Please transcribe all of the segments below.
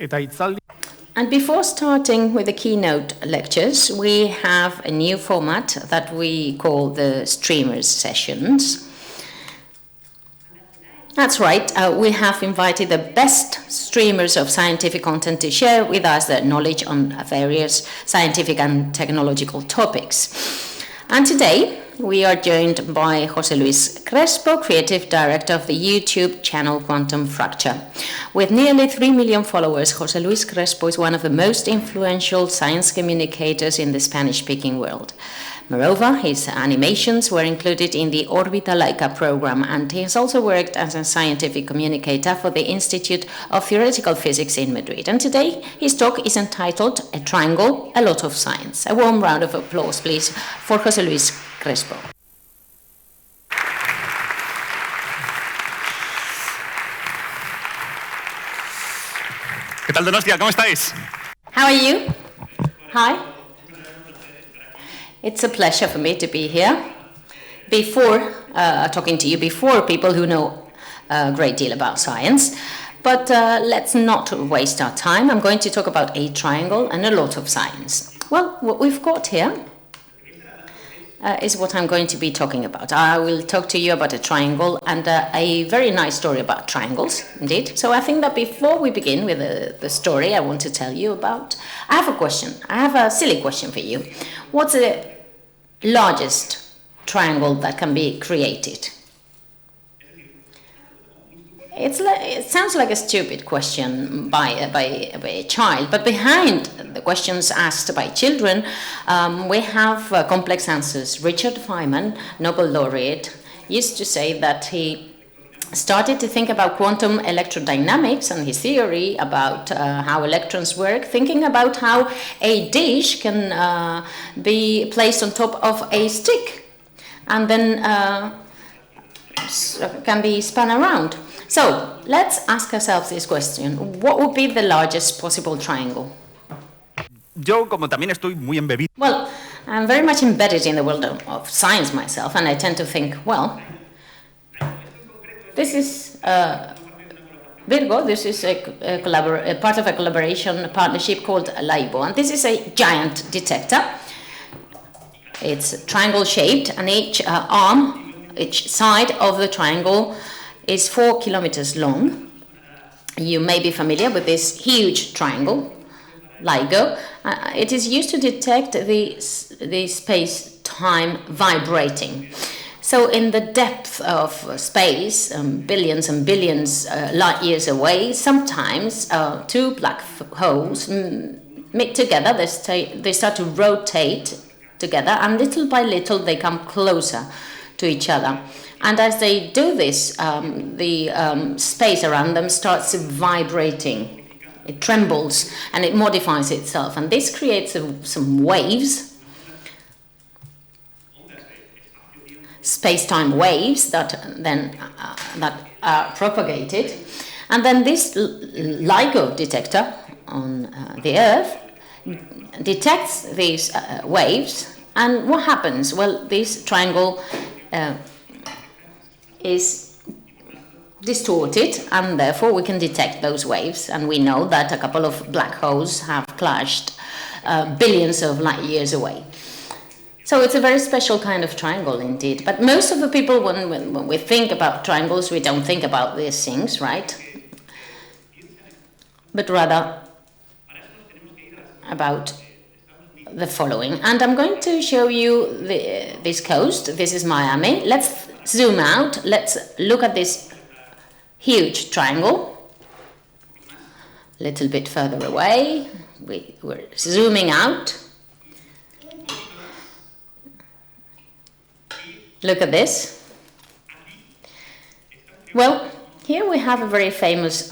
And before starting with the keynote lectures, we have a new format that we call the streamers sessions. That's right, we have invited the best streamers of scientific content to share with us their knowledge on various scientific and technological topics. And today, we are joined by José Luís Crespo, Creative Director of the YouTube channel QuantumFracture. With nearly 3 million followers, José Luís Crespo is one of the most influential science communicators in the Spanish-speaking world. Moreover, his animations were included in the Orbita Laika program, and he has also worked as a scientific communicator for the Institute of Theoretical Physics in Madrid. And today, his talk is entitled A Triangle, A Lot of Science. A warm round of applause, please, for José Luís Crespo. ¿Qué tal, Donostia? ¿Cómo estáis? How are you? Hi. It's a pleasure for me to be here. Before talking to you, before people who know a great deal about science. But let's not waste our time. I'm going to talk about a triangle and a lot of science. Well, what we've got here is what I'm going to be talking about. I will talk to you about a triangle and a very nice story about triangles, indeed. So I think that before we begin with the story I want to tell you about, I have a question. I have a silly question for you. What's the largest triangle that can be created? It sounds like a stupid question by a child, but behind the questions asked by children, we have complex answers. Richard Feynman, Nobel laureate, used to say that he started to think about quantum electrodynamics and his theory about how electrons work, thinking about how a dish can be placed on top of a stick and then can be spun around. So, let's ask ourselves this question. What would be the largest possible triangle? Yo, como también estoy muy embebido. Well, I'm very much embedded in the world of science myself, and I tend to think, well, this is Virgo, this is a part of a collaboration, a partnership called LIBO, and this is a giant detector. It's triangle-shaped, and each arm, each side of the triangle is 4 kilometers long. You may be familiar with this huge triangle, LIGO. It is used to detect the space-time vibrating. So in the depth of space, billions and billions light years away, sometimes two black holes meet together, they start to rotate together, and little by little they come closer to each other. And as they do this, the space around them starts vibrating. It trembles and it modifies itself. And this creates some waves, space-time waves that then that are propagated. And then this LIGO detector on the Earth detects these waves. And what happens? Well, this triangle is distorted, and therefore we can detect those waves, and we know that a couple of black holes have clashed billions of light years away. So it's a very special kind of triangle indeed, but most of the people, when we think about triangles, we don't think about these things, right? But rather about the following. And I'm going to show you this coast. This is Miami. Let's zoom out. Let's look at this huge triangle. A little bit further away. We're zooming out. Look at this. Well, here we have a very famous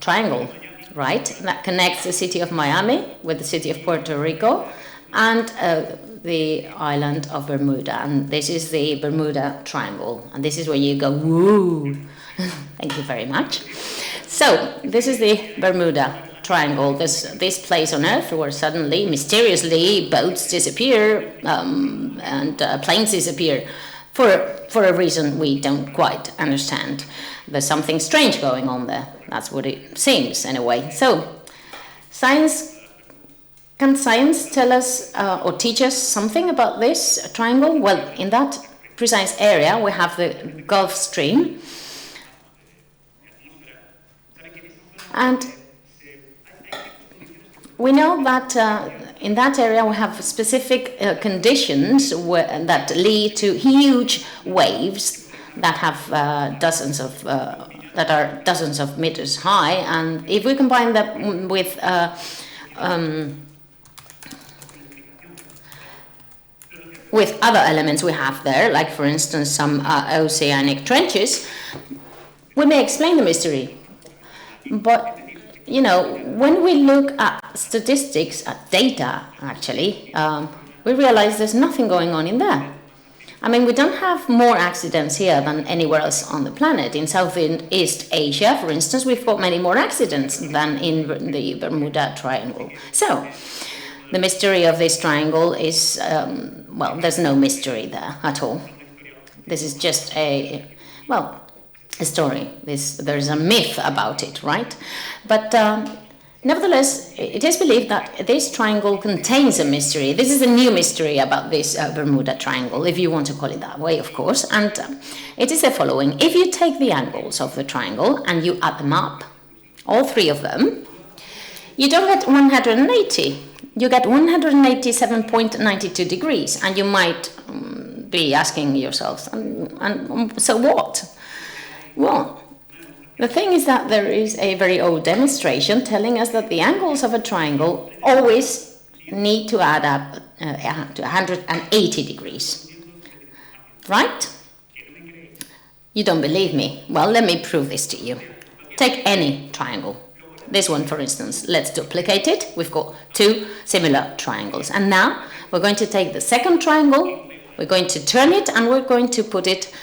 triangle, right? That connects the city of Miami with the city of Puerto Rico and the island of Bermuda. And this is the Bermuda Triangle. And this is where you go, woo! Thank you very much. So, this is the Bermuda Triangle, this place on Earth where suddenly, mysteriously, boats disappear and planes disappear for a reason we don't quite understand. There's something strange going on there. That's what it seems, in a way. So, Can science tell us or teach us something about this triangle? Well, in that precise area, we have the Gulf Stream. And we know that in that area we have specific conditions that lead to huge waves that have dozens of meters high. And if we combine that with other elements we have there, like for instance some oceanic trenches, we may explain the mystery. But you know, when we look at statistics, at data actually, we realize there's nothing going on in there. I mean, we don't have more accidents here than anywhere else on the planet. In Southeast Asia, for instance, we've got many more accidents than in the Bermuda Triangle. So the mystery of this triangle is, well, there's no mystery there at all. This is just a story. There's a myth about it, right? But nevertheless, it is believed that this triangle contains a mystery. This is a new mystery about this Bermuda Triangle, if you want to call it that way, of course. And it is the following. If you take the angles of the triangle and you add them up, all three of them, you don't get 180. You get 187.92 degrees. And you might be asking yourselves, and so what? Well, the thing is that there is a very old demonstration telling us that the angles of a triangle always need to add up to 180 degrees. Right? You don't believe me? Well, let me prove this to you. Take any triangle. This one, for instance. Let's duplicate it. We've got two similar triangles. And now we're going to take the second triangle, we're going to turn it, and we're going to put it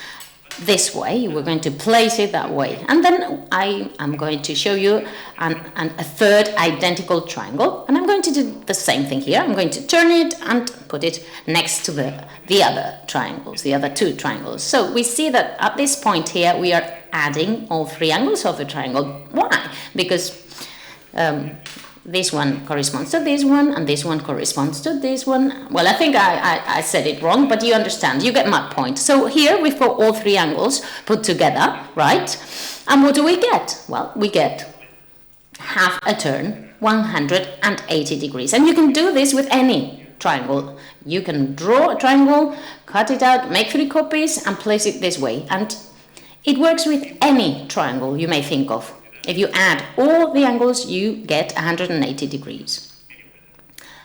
this way. We're going to place it that way. And then I am going to show you a third identical triangle. And I'm going to do the same thing here. I'm going to turn it and put it next to the other triangles, the other two triangles. So we see that at this point here, we are adding all three angles of the triangle. Why? Because this one corresponds to this one, and this one corresponds to this one. Well, I think I said it wrong, but you understand. You get my point. So here we've got all three angles put together, right? And what do we get? Well, we get half a turn, 180 degrees. And you can do this with any triangle. You can draw a triangle, cut it out, make 3 copies, and place it this way. And it works with any triangle you may think of. If you add all the angles, you get 180 degrees.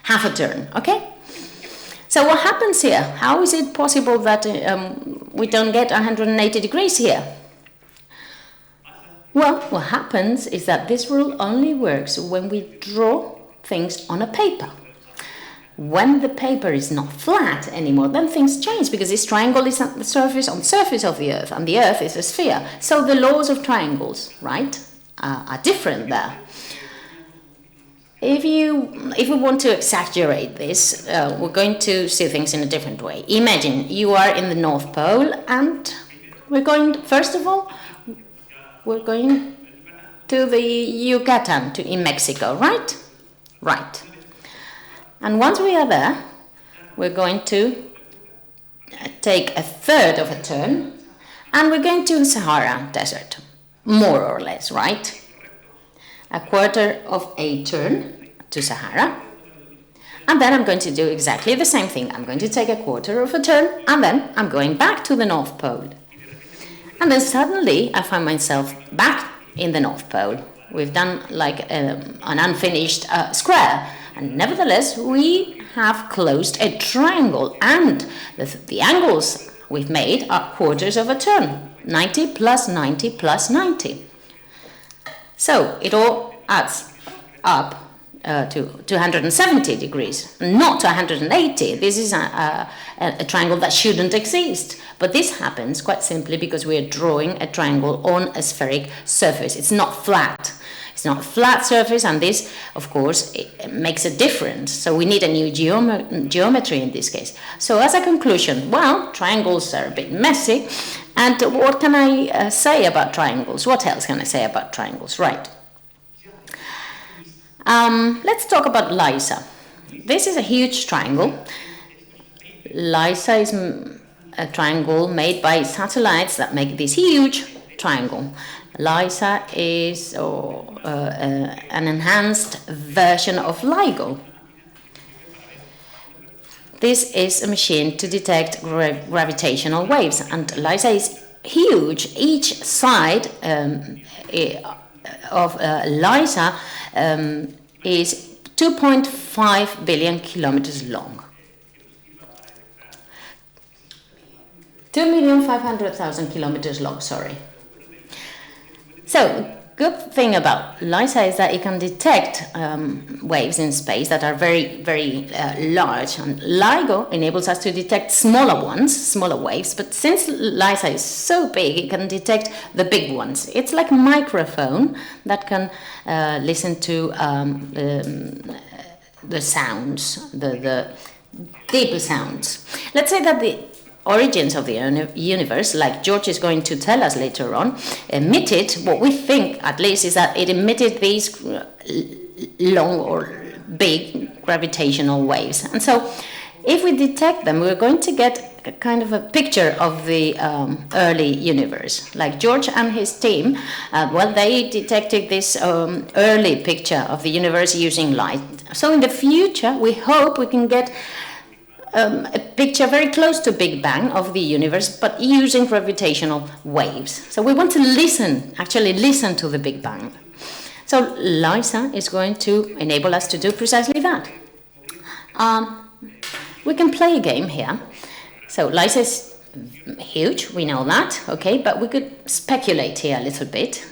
Half a turn, okay? So what happens here? How is it possible that we don't get 180 degrees here? Well, what happens is that this rule only works when we draw things on a paper. When the paper is not flat anymore, then things change, because this triangle is on the surface of the Earth, and the Earth is a sphere. So the laws of triangles, right, are different there. If we want to exaggerate this, we're going to see things in a different way. Imagine you are in the North Pole, and first of all, we're going to the Yucatan, in Mexico, right? Right. And once we are there, we're going to take a third of a turn, and we're going to the Sahara Desert, more or less, right? A quarter of a turn to Sahara. And then I'm going to do exactly the same thing. I'm going to take a quarter of a turn, and then I'm going back to the North Pole. And then suddenly I find myself back in the North Pole. We've done like an unfinished square. And nevertheless, we have closed a triangle, and the angles we've made are quarters of a turn, 90 plus 90 plus 90. So it all adds up to 270 degrees, not 180. This is a triangle that shouldn't exist. But this happens quite simply because we are drawing a triangle on a spheric surface. It's not flat. It's not a flat surface, and this, of course, it makes a difference. So we need a new geometry in this case. So as a conclusion, well, triangles are a bit messy. And what can I say about triangles? What else can I say about triangles? Right. Let's talk about LISA. This is a huge triangle. LISA is a triangle made by satellites that make this huge triangle. LISA is an enhanced version of LIGO. This is a machine to detect gravitational waves, and LISA is huge. Each side of LISA is 2.5 billion kilometers long. 2,500,000 kilometers long, sorry. So, good thing about LISA is that it can detect waves in space that are very, very large. And LIGO enables us to detect smaller ones, smaller waves, but since LISA is so big, it can detect the big ones. It's like a microphone that can listen to the sounds, the deeper sounds. Let's say that the origins of the universe, like George is going to tell us later on, emitted, what we think at least is that it emitted these long or big gravitational waves. And so if we detect them, we're going to get a kind of a picture of the early universe. Like George and his team, they detected this early picture of the universe using light. So in the future, we hope we can get a picture very close to Big Bang of the universe, but using gravitational waves. So we want to actually listen to the Big Bang. So LISA is going to enable us to do precisely that. We can play a game here. So LISA is huge, we know that, okay, but we could speculate here a little bit.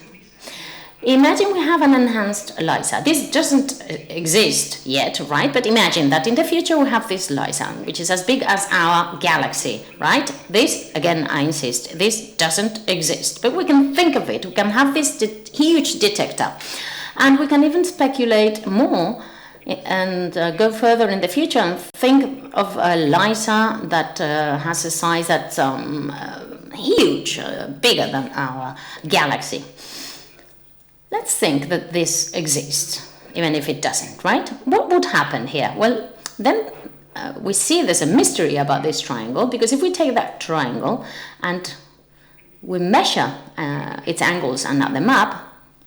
Imagine we have an enhanced LISA. This doesn't exist yet, right? But imagine that in the future we have this LISA, which is as big as our galaxy, right? This, again, I insist, this doesn't exist. But we can think of it. We can have this huge detector. And we can even speculate more and go further in the future and think of a LISA that has a size that's huge, bigger than our galaxy. Let's think that this exists, even if it doesn't, right? What would happen here? Well, then we see there's a mystery about this triangle, because if we take that triangle and we measure its angles and add them up,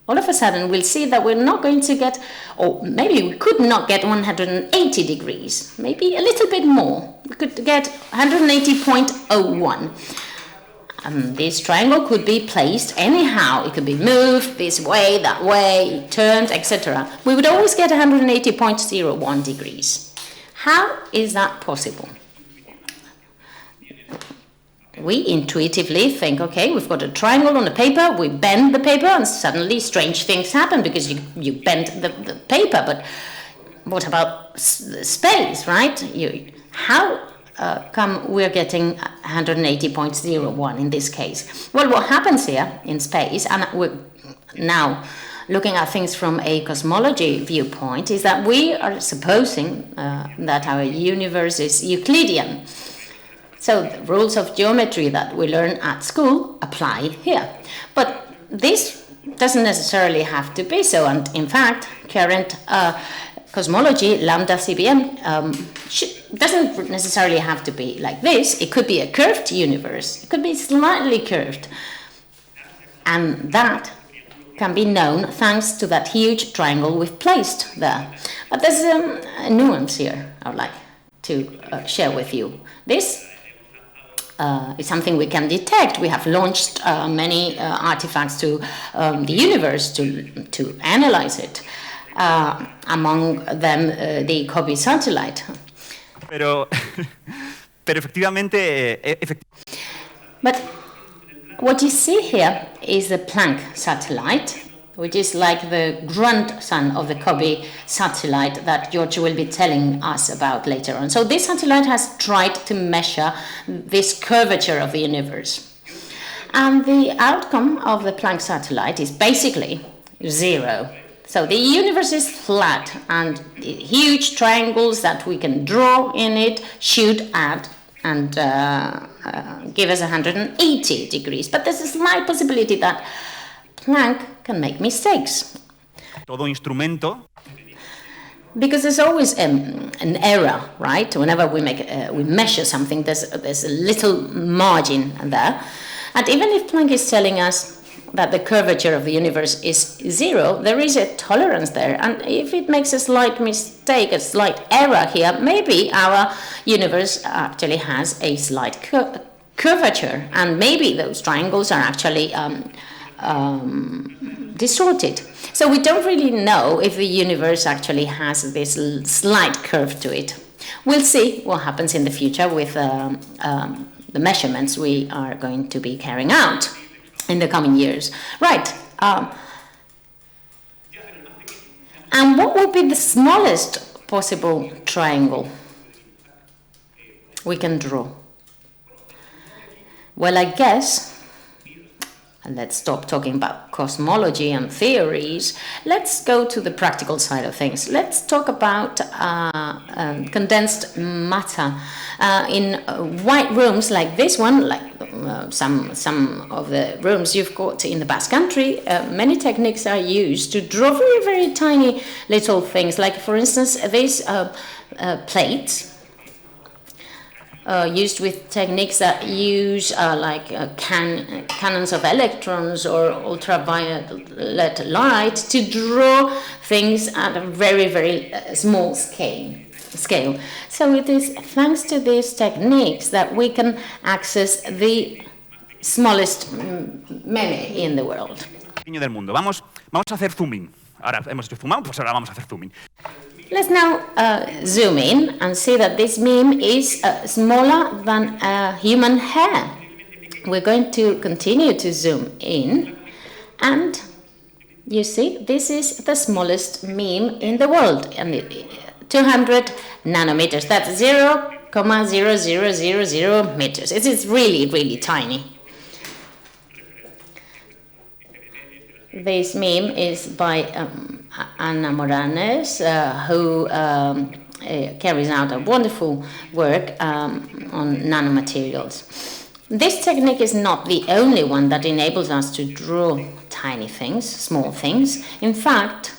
all of a sudden we'll see that we're not going to get, or maybe we could not get 180 degrees, maybe a little bit more. We could get 180.01. This triangle could be placed anyhow. It could be moved this way, that way, turned, etc. We would always get 180.01 degrees. How is that possible? We intuitively think, okay, we've got a triangle on the paper, we bend the paper, and suddenly strange things happen because you bent the paper. But what about space, right? How come we're getting 180.01 in this case? Well, what happens here in space, and we're now looking at things from a cosmology viewpoint, is that we are supposing that our universe is Euclidean. So the rules of geometry that we learn at school apply here. But this doesn't necessarily have to be so, and in fact, current cosmology, lambda CBM, doesn't necessarily have to be like this. It could be a curved universe. It could be slightly curved. And that can be known thanks to that huge triangle we've placed there. But there's a nuance here I would like to share with you. This is something we can detect. We have launched many artifacts to the universe to analyze it. Among them the COBE satellite. Pero efectivamente... But what you see here is the Planck satellite, which is like the grandson of the COBE satellite that George will be telling us about later on. So this satellite has tried to measure this curvature of the universe. And the outcome of the Planck satellite is basically zero. So the universe is flat, and the huge triangles that we can draw in it should add and give us 180 degrees. But there's a slight possibility that Planck can make mistakes. Todo instrumento. Because there's always an error, right? Whenever we measure something, there's a little margin there. And even if Planck is telling us that the curvature of the universe is 0, there is a tolerance there. And if it makes a slight mistake, a slight error here, maybe our universe actually has a slight curvature, and maybe those triangles are actually distorted. So we don't really know if the universe actually has this slight curve to it. We'll see what happens in the future with the measurements we are going to be carrying out in the coming years. Right. And what would be the smallest possible triangle we can draw? Well, I guess, and let's stop talking about cosmology and theories. Let's go to the practical side of things. Let's talk about condensed matter. In white rooms like this one, like some of the rooms you've got in the Basque Country, many techniques are used to draw very, very tiny little things. Like, for instance, these plates. Used with techniques that use cannons of electrons or ultraviolet light to draw things at a very, very small scale. So it is thanks to these techniques that we can access the smallest meme in the world. Del mundo. Vamos a hacer zooming. Ahora hemos hecho zoom out, pues ahora vamos a hacer zooming. Let's now zoom in and see that this meme is smaller than a human hair. We're going to continue to zoom in, and you see this is the smallest meme in the world, and 200 nanometers. That's 0,0000 meters. It is really, really tiny. This meme is by Ana Moranes, who carries out a wonderful work on nanomaterials. This technique is not the only one that enables us to draw tiny things, small things. In fact,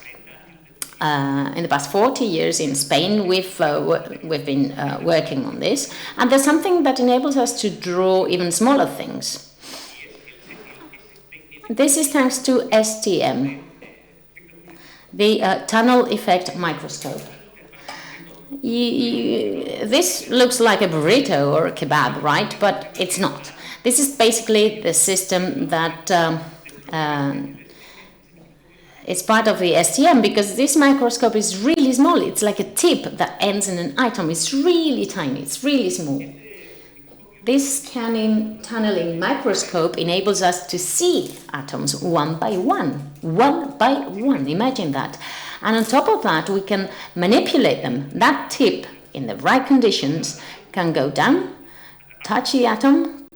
in the past 40 years in Spain, we've been working on this, and there's something that enables us to draw even smaller things. This is thanks to STM, the tunnel effect microscope. This looks like a burrito or a kebab, right? But it's not. This is basically the system that is part of the STM, because this microscope is really small. It's like a tip that ends in an atom. It's really tiny. It's really small. This scanning tunneling microscope enables us to see atoms one by one. Imagine that. And on top of that, we can manipulate them. That tip, in the right conditions, can go down, touch the atom,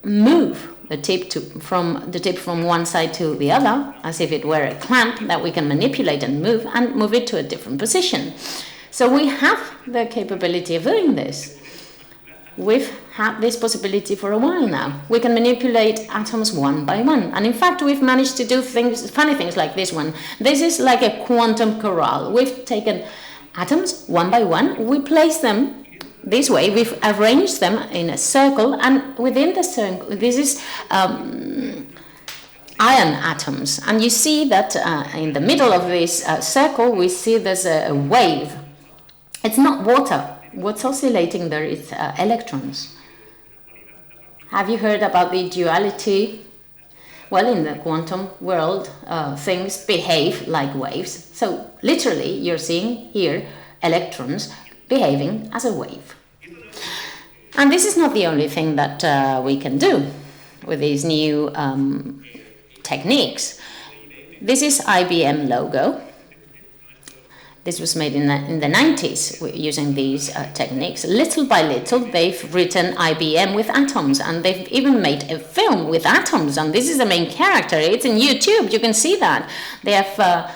move the tip from one side to the other, as if it were a clamp that we can manipulate and move it to a different position. So we have the capability of doing this. We've had this possibility for a while now. We can manipulate atoms one by one. And in fact, we've managed to do funny things like this one. This is like a quantum corral. We've taken atoms one by one. We place them this way. We've arranged them in a circle. And within the circle, this is iron atoms. And you see that in the middle of this circle, we see there's a wave. It's not water. What's oscillating there is electrons. Have you heard about the duality? Well, in the quantum world, things behave like waves. So literally, you're seeing here electrons behaving as a wave. And this is not the only thing that we can do with these new techniques. This is IBM logo. This was made in the 90s using these techniques. Little by little, they've written IBM with atoms, and they've even made a film with atoms, and this is the main character. It's in YouTube, you can see that. They have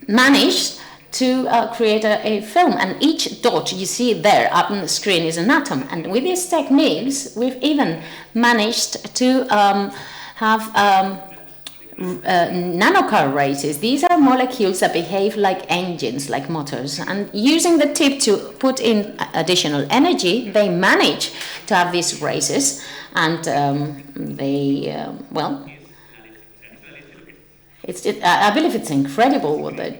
managed to create a film, and each dot you see there up on the screen is an atom. And with these techniques, we've even managed to have nanocar races. These are molecules that behave like engines, like motors, and using the tip to put in additional energy, they manage to have these races, and well, I believe it's incredible what the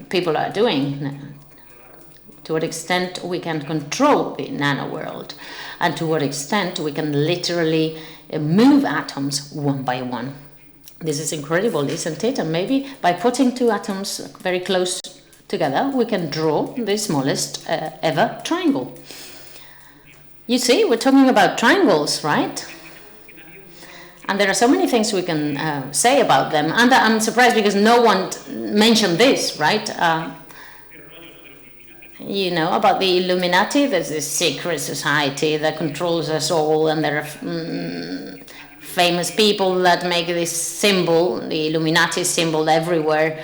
people are doing, to what extent we can control the nano world, and to what extent we can literally move atoms one by one. This is incredible, isn't it? And maybe by putting two atoms very close together, we can draw the smallest ever triangle. You see, we're talking about triangles, right? And there are so many things we can say about them. And I'm surprised because no one mentioned this, right? You know, about the Illuminati. There's this secret society that controls us all, and there are famous people that make this symbol, the Illuminati symbol, everywhere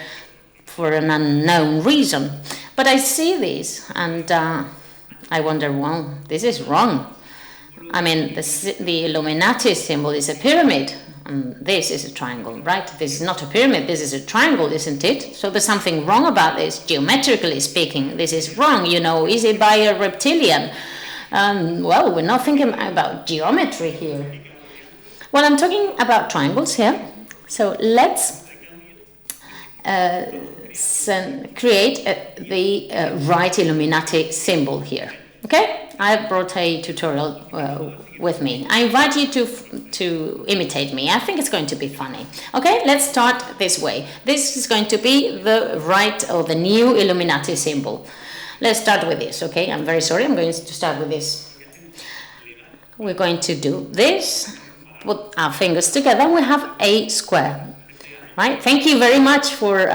for an unknown reason. But I see this, and I wonder, well, this is wrong. I mean, the Illuminati symbol is a pyramid, and this is a triangle, right? This is not a pyramid, this is a triangle, isn't it? So there's something wrong about this, geometrically speaking. This is wrong, you know. Is it by a reptilian? Well, we're not thinking about geometry here. Well, I'm talking about triangles here. So let's create the right Illuminati symbol here. Okay? I brought a tutorial with me. I invite you to imitate me. I think it's going to be funny. Okay? Let's start this way. This is going to be the right or the new Illuminati symbol. Let's start with this. Okay? I'm very sorry. I'm going to start with this. We're going to do this. Put our fingers together, we have a square, right? Thank you very much for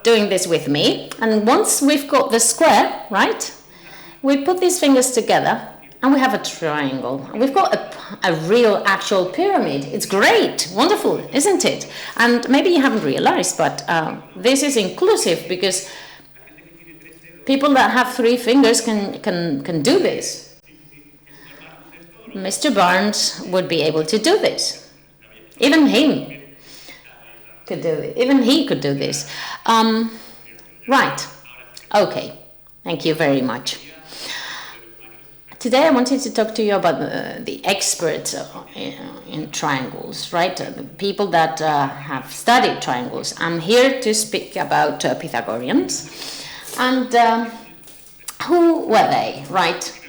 doing this with me. And once we've got the square, right, we put these fingers together and we have a triangle. And we've got a real actual pyramid. It's great, wonderful, isn't it? And maybe you haven't realized, but this is inclusive because people that have 3 fingers can do this. Mr. Barnes would be able to do this. Even him could do it. Even he could do this. Right. Okay. Thank you very much. Today I wanted to talk to you about the experts in triangles, right? The people that have studied triangles. I'm here to speak about Pythagoreans. And who were they, right?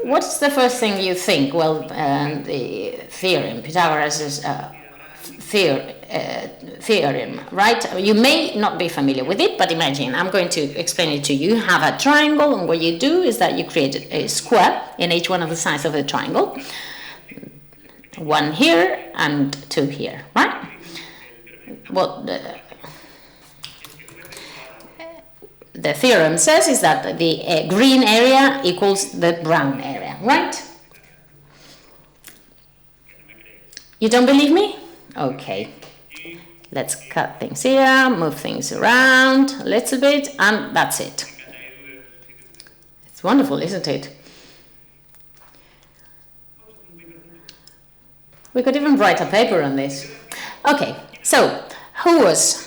What's the first thing you think? Well, the theorem, Pythagoras' theorem, right? You may not be familiar with it, but imagine, I'm going to explain it to you. You have a triangle, and what you do is that you create a square in each one of the sides of the triangle. 1 here and 2 here, right? Well, the theorem says is that the green area equals the brown area, right? You don't believe me? Okay. Let's cut things here, move things around a little bit, and that's it. It's wonderful, isn't it? We could even write a paper on this. Okay, so who was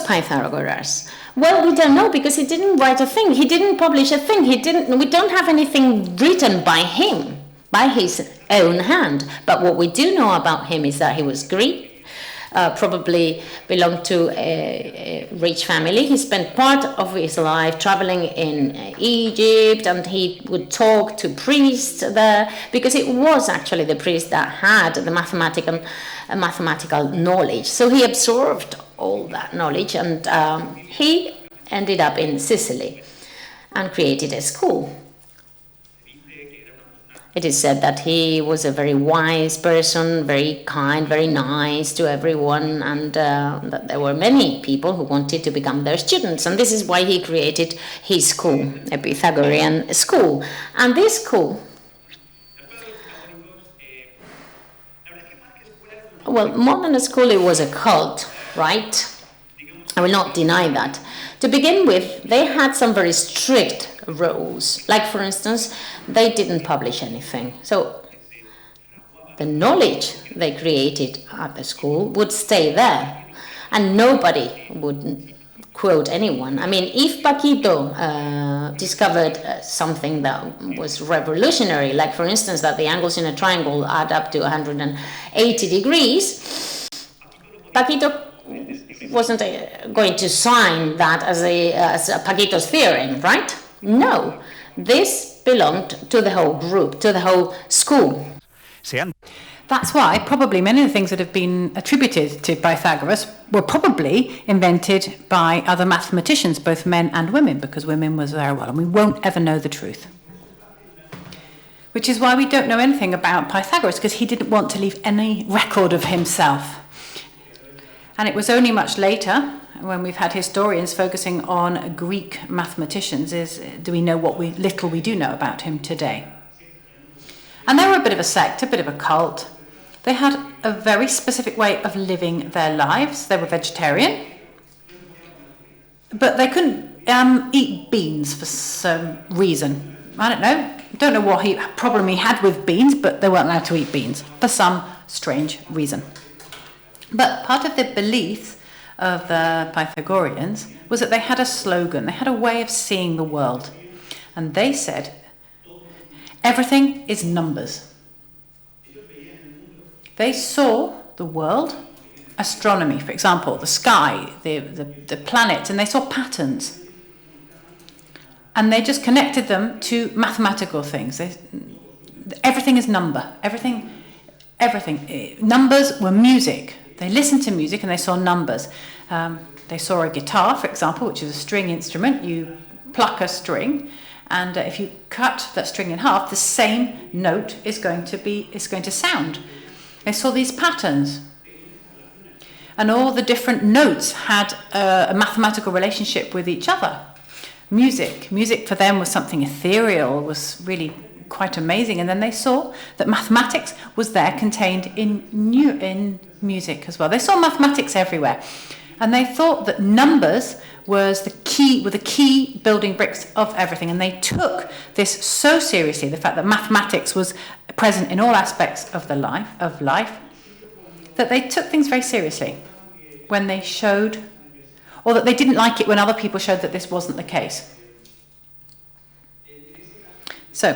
Pythagoras? Well, we don't know because he didn't write a thing. He didn't publish a thing. We don't have anything written by him, by his own hand. But what we do know about him is that he was Greek, probably belonged to a rich family. He spent part of his life traveling in Egypt, and he would talk to priests there because it was actually the priest that had the mathematical knowledge. So he absorbed all that knowledge, and he ended up in Sicily and created a school. It is said that he was a very wise person, very kind, very nice to everyone, and that there were many people who wanted to become their students. And this is why he created his school, a Pythagorean school. And this school, well, more than a school, it was a cult, right? I will not deny that. To begin with, they had some very strict rules. Like, for instance, they didn't publish anything. So the knowledge they created at the school would stay there, and nobody would quote anyone. I mean, if Paquito discovered something that was revolutionary, like for instance that the angles in a triangle add up to 180 degrees, Paquito wasn't going to sign that as a Paquito's theorem, right? No, this belonged to the whole group, to the whole school. That's why probably many of the things that have been attributed to Pythagoras were probably invented by other mathematicians, both men and women, because women was very well, and we won't ever know the truth. Which is why we don't know anything about Pythagoras, because he didn't want to leave any record of himself. And it was only much later, when we've had historians focusing on Greek mathematicians, do we know what little we do know about him today. And they were a bit of a sect, a bit of a cult. They had a very specific way of living their lives. They were vegetarian, but they couldn't eat beans for some reason. I don't know what problem he had with beans, but they weren't allowed to eat beans for some strange reason. But part of the belief of the Pythagoreans was that they had a slogan, they had a way of seeing the world. And they said, everything is numbers. They saw the world, astronomy, for example, the sky, the planets, and they saw patterns. And they just connected them to mathematical things. Everything is number. Everything. Numbers were music. They listened to music and they saw numbers. They saw a guitar, for example, which is a string instrument. You pluck a string, and if you cut that string in half, the same note is going to sound. They saw these patterns, and all the different notes had a mathematical relationship with each other. Music for them was something ethereal, was really quite amazing. And then they saw that mathematics was there contained in music as well. They saw mathematics everywhere, and they thought that numbers were the key building bricks of everything. And they took this so seriously, the fact that mathematics was present in all aspects of life, that they took things very seriously when they showed, or that they didn't like it when other people showed that this wasn't the case. So,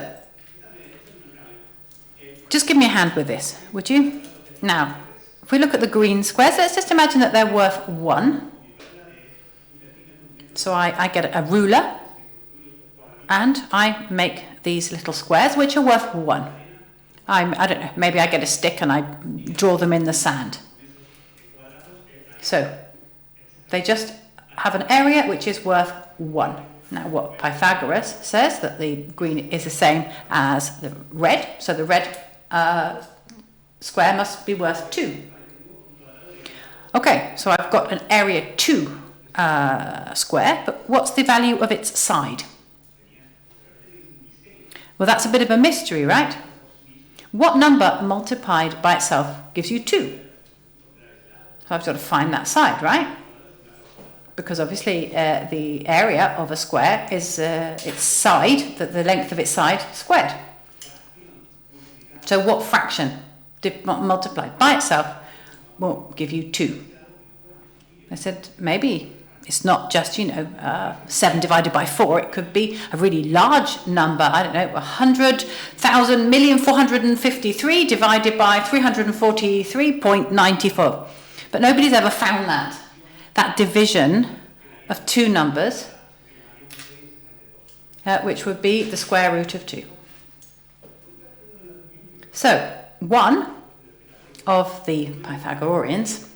just give me a hand with this, would you? Now, if we look at the green squares, let's just imagine that they're worth 1. So I get a ruler, and I make these little squares, which are worth 1. I don't know, maybe I get a stick and I draw them in the sand. So, they just have an area which is worth 1. Now, what Pythagoras says, that the green is the same as the red, so the red square must be worth 2. Okay, so I've got an area 2 square, but what's the value of its side? Well, that's a bit of a mystery, right? What number multiplied by itself gives you 2? So I've got to find that side, right? Because obviously the area of a square is its side, the length of its side squared. So what fraction multiplied by itself will give you 2? I said, maybe it's not just, 7 divided by 4. It could be a really large number. I don't know, 100,000,453 divided by 343.94. But nobody's ever found that division of 2 numbers, which would be the square root of 2. So, one of the Pythagoreans,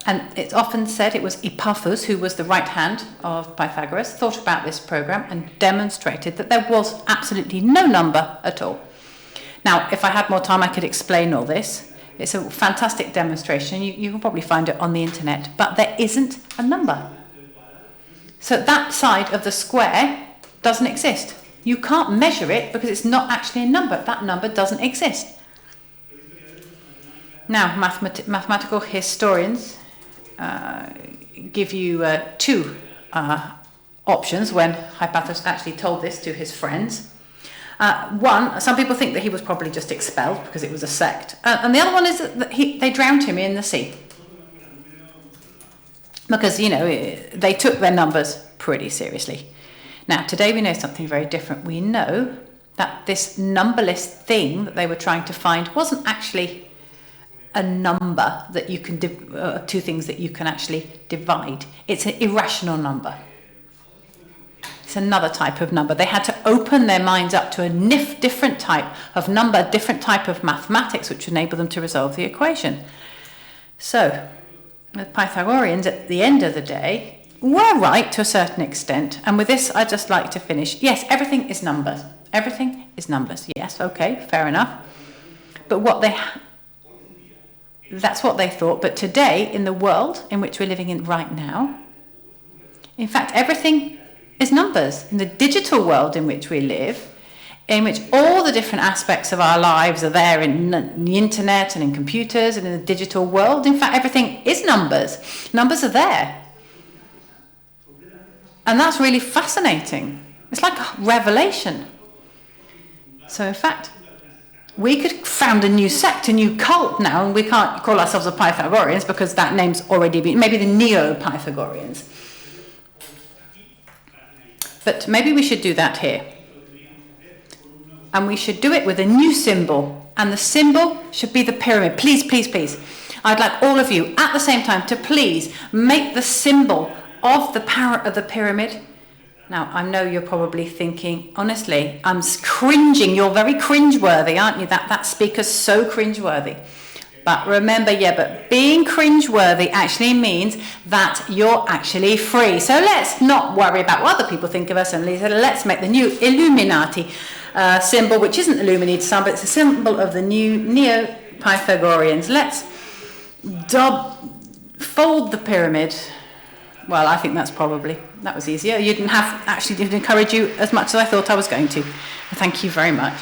and it's often said it was Epaphus, who was the right hand of Pythagoras, thought about this program and demonstrated that there was absolutely no number at all. Now, if I had more time, I could explain all this. It's a fantastic demonstration. You can probably find it on the internet, but there isn't a number. So that side of the square doesn't exist. You can't measure it because it's not actually a number. That number doesn't exist. Now, mathematical historians give you 2 options when Hipparchus actually told this to his friends. Some people think that he was probably just expelled because it was a sect. And the other one is that they drowned him in the sea. Because, they took their numbers pretty seriously. Now, today we know something very different. We know that this numberless thing that they were trying to find wasn't actually a number that you can, two things that you can actually divide. It's an irrational number. It's another type of number. They had to open their minds up to a different type of number, a different type of mathematics, which enabled them to resolve the equation. So, the Pythagoreans, at the end of the day, were right to a certain extent. And with this, I'd just like to finish. Yes, everything is numbers. Everything is numbers. Yes, okay, fair enough. But that's what they thought. But today, in the world in which we're living in right now, in fact, everything is numbers. In the digital world in which we live, in which all the different aspects of our lives are there in the internet and in computers and in the digital world. In fact, everything is numbers. Numbers are there. And that's really fascinating. It's like a revelation. So in fact, we could found a new sect, a new cult now, and we can't call ourselves the Pythagoreans because that name's already been, maybe the Neo-Pythagoreans. But maybe we should do that here. And we should do it with a new symbol. And the symbol should be the pyramid. Please, please, please. I'd like all of you at the same time to please make the symbol of the parrot of the pyramid. Now, I know you're probably thinking, honestly, I'm cringing. You're very cringeworthy, aren't you? That speaker's so cringeworthy. But remember, but being cringeworthy actually means that you're actually free. So let's not worry about what other people think of us, and let's make the new Illuminati symbol, which isn't the Illuminated sun, but it's a symbol of the new Neo-Pythagoreans. Let's fold the pyramid. Well, I think that was easier. You didn't encourage you as much as I thought I was going to. Thank you very much.